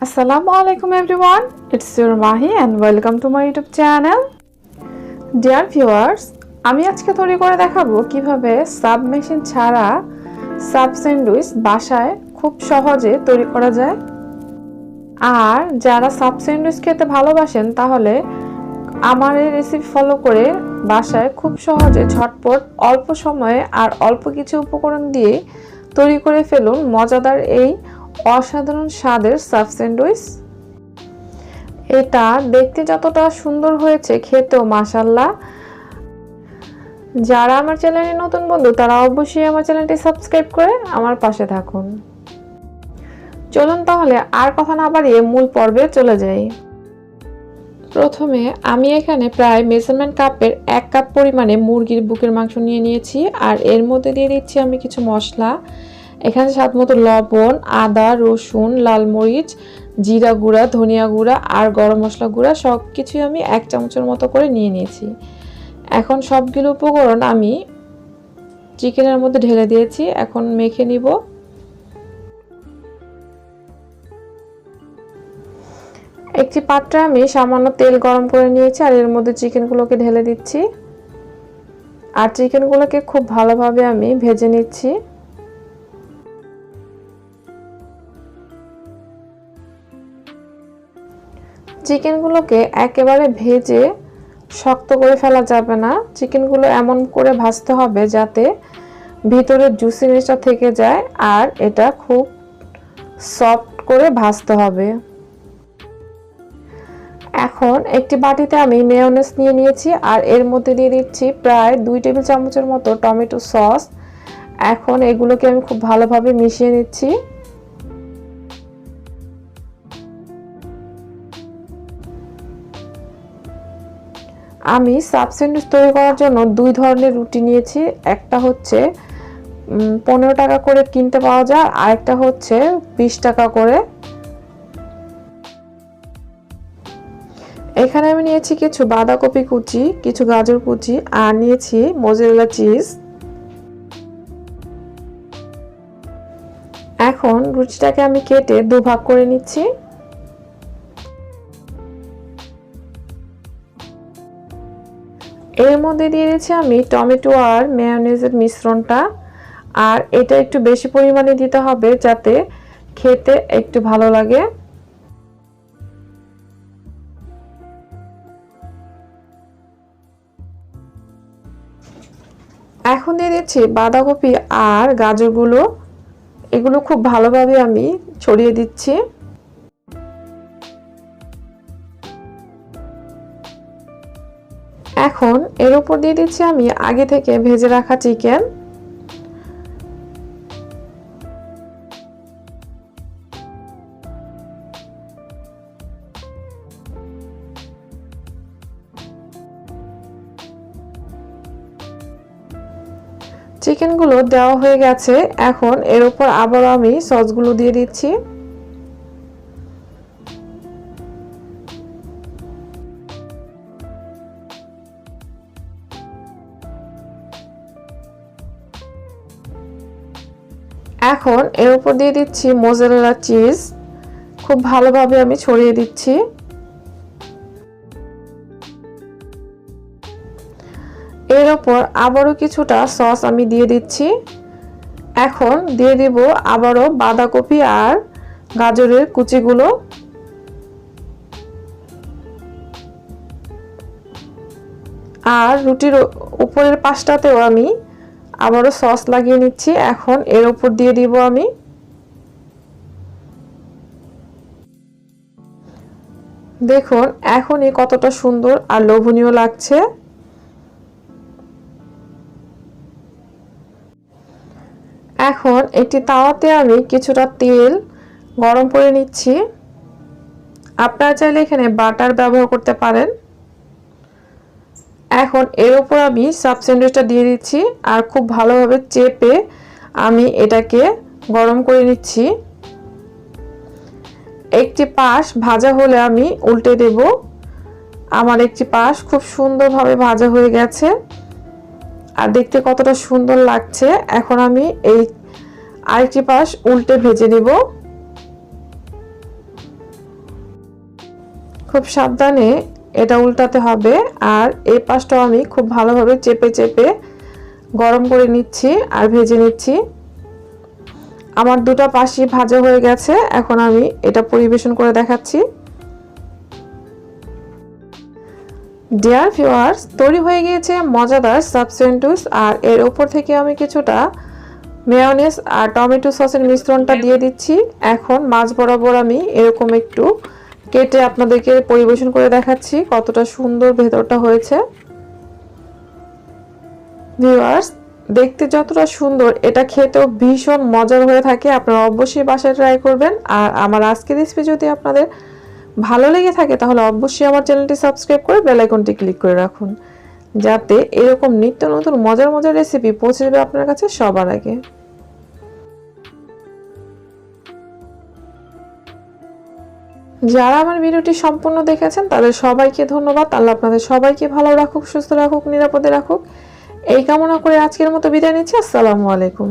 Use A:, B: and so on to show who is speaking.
A: Assalamu alaikum everyone, it's your Mahi and welcome to my YouTube channel. Dear viewers, আমি আজকে তৈরি করে দেখাবো কিভাবে সাব মেশিন ছাড়া সাব স্যান্ডউইচ বাসায় খুব সহজে তৈরি করা যায়। আর যারা সাব স্যান্ডউইচ খেতে ভালোবাসেন তাহলে আমার এই রেসিপি ফলো করে বাসায় খুব সহজে ঝটপট অল্প সময়ে আর অল্প কিছু উপকরণ দিয়ে তৈরি করে ফেলুন মজাদার এই অসাধারণ স্বাদের সাব স্যান্ডউইচ। এটা দেখতে যতটা সুন্দর হয়েছে খেতেও মাশাআল্লাহ। যারা আমার চ্যানেলে নতুন বন্ধু তারা অবশ্যই আমার চ্যানেলটি সাবস্ক্রাইব করে আমার পাশে থাকুন। চলুন তাহলে আর কথা না বাড়িয়ে মূল পর্বে চলে যাই। প্রথমে আমি এখানে প্রায় মেজারমেন্ট কাপের 1 কাপ পরিমাণে মুরগির বুকের মাংস নিয়ে নিয়েছি আর এর মধ্যে দিয়ে দিচ্ছি আমি কিছু মশলা। এখানে স্বাদমতো লবণ, আদা, রসুন, লাল মরিচ, জিরা গুঁড়া, ধনিয়া গুঁড়া আর গরম মশলা গুঁড়া সবকিছুই আমি 1 চামচের মতো করে নিয়ে নিয়েছি। এখন সবগুলো উপকরণ আমি চিকেনের মধ্যে ঢেলে দিয়েছি। এখন মেখে নিব। একটি পাত্রে আমি সামান্য তেল গরম করে নিয়েছি আর এর মধ্যে চিকেনগুলোকে ঢেলে দিচ্ছি আর চিকেনগুলোকে খুব ভালোভাবে আমি ভেজে নিচ্ছি। চিকেনগুলোকে একেবারে ভেজে শক্ত করে ফেলা যাবে না, চিকেনগুলো এমন করে ভাজতে হবে যাতে ভিতরের জুসিনেসটা থেকে যায় আর এটা খুব সফট করে ভাজতে হবে। এখন একটি বাটিতে আমি মেয়োনেজ নিয়ে নিয়েছি আর এর মধ্যে দিয়ে দিচ্ছি প্রায় 2 টেবিল চামচের মতো টমেটো সস। এখন এগুলোকে আমি খুব ভালোভাবে মিশিয়ে নিচ্ছি। আমি সাব স্যান্ডউইচ তৈরি করার জন্য 2 ধরনের রুটি নিয়েছি। একটা হচ্ছে 15 টাকা করে কিনতে পাওয়া যায় আর একটা হচ্ছে 20 টাকা করে। এখানে আমি নিয়েছি কিছু বাঁধাকপি কুচি, কিছু গাজর কুচি আর নিয়েছি মোজারেলা চিজ। এখন রুটিটাকে আমি কেটে 2 ভাগ করে নিচ্ছি। এর মধ্যে দিয়ে দিচ্ছি আমি টমেটো আর মেয়োনেজের মিশ্রণটা আর এটা একটু বেশি পরিমাণে দিতে হবে যাতে খেতে একটু ভালো লাগে। এখন দিয়ে দিচ্ছি বাঁধাকপি আর গাজরগুলো, এগুলো খুব ভালোভাবে আমি ছড়িয়ে দিচ্ছি। এখন এর উপর দিয়ে দিচ্ছি আমি আগে থেকে ভেজে রাখা চিকেন। চিকেনগুলো দেওয়া হয়ে গেছে। এখন এর উপর আবার আমি সসগুলো দিয়ে দিচ্ছি। এখন এর উপর দিয়ে দিচ্ছি মোজারেলা চিজ। খুব ভালোভাবে আমি ছড়িয়ে দিচ্ছি। এর উপর আবারও কিছুটা সস আমি দিয়ে দিচ্ছি। এখন দিয়ে দিব আবারও বাঁধাকপি আর গাজরের কুচিগুলো। আর রুটির উপরের পাশটাতেও আমি আবারও সস লাগিয়ে নিচ্ছি। এখন এর উপর দিয়ে দিব আমি। দেখুন এখনই কতটা সুন্দর আর লোভনীয় লাগছে। এখন একটি তাওয়াতে আমি কিছুটা তেল গরম করে নিচ্ছি। আপনারা চাইলে এখানে বাটার ব্যবহার করতে পারেন। এখন এর উপর আমি সাব স্যান্ডউইচটা দিয়ে দিচ্ছি আর খুব ভালোভাবে চেপে আমি এটাকে গরম করে নিচ্ছি। একটি পাশ ভাজা হলে আমি উল্টে দেব। আমার একটি পাশ খুব সুন্দরভাবে ভাজা হয়ে গেছে আর দেখতে কতটা সুন্দর লাগছে। এখন আমি এই আরেকটি পাশ উল্টে ভেজে নেব। খুব সাবধানে এটা উল্টাতে হবে। আর এই পাশটাও আমি খুব ভালোভাবে চেপে চেপে গরম করে নিচ্ছি আর ভেজে নিচ্ছি। আমার দুটো পাশই ভাজা হয়ে গেছে, এখন আমি এটা পরিবেশন করে দেখাচ্ছি। ডিয়ার ভিউয়ার্স, তৈরি হয়ে গিয়েছে মজাদার সাবসেন্টুস। আর এর উপর থেকে আমি কিছুটা মেয়োনেজ আর টমেটো সসের মিশ্রণটা দিয়ে দিচ্ছি। এখন মাছ বরাবর আমি এরকম একটু কেটে আপনাদেরকে পরিবেশন করে দেখাচ্ছি কতটা সুন্দর ভেতরটা হয়েছে। ভিউয়ার্স, দেখতে যতটা সুন্দর, এটা খেতেও ভীষণ মজার হয়ে থাকে। আপনারা অবশ্যই বাসায় ট্রাই করবেন। আর আমার আজকের রেসিপি যদি আপনাদের ভালো লেগে থাকে তাহলে অবশ্যই আমার চ্যানেলটি সাবস্ক্রাইব করে বেল আইকনটি ক্লিক করে রাখুন, যাতে এরকম নিত্য নতুন মজার মজার রেসিপি পৌঁছে যাবে আপনার কাছে সবার আগে। যারা আমার ভিডিওটি সম্পূর্ণ দেখেছেন তাদের সবাইকে ধন্যবাদ। আল্লাহ আপনাদের সবাইকে ভালো রাখুক, সুস্থ রাখুক, নিরাপদে রাখুক, এই কামনা করে আজকের মতো বিদায় নিচ্ছি। আসসালামু আলাইকুম।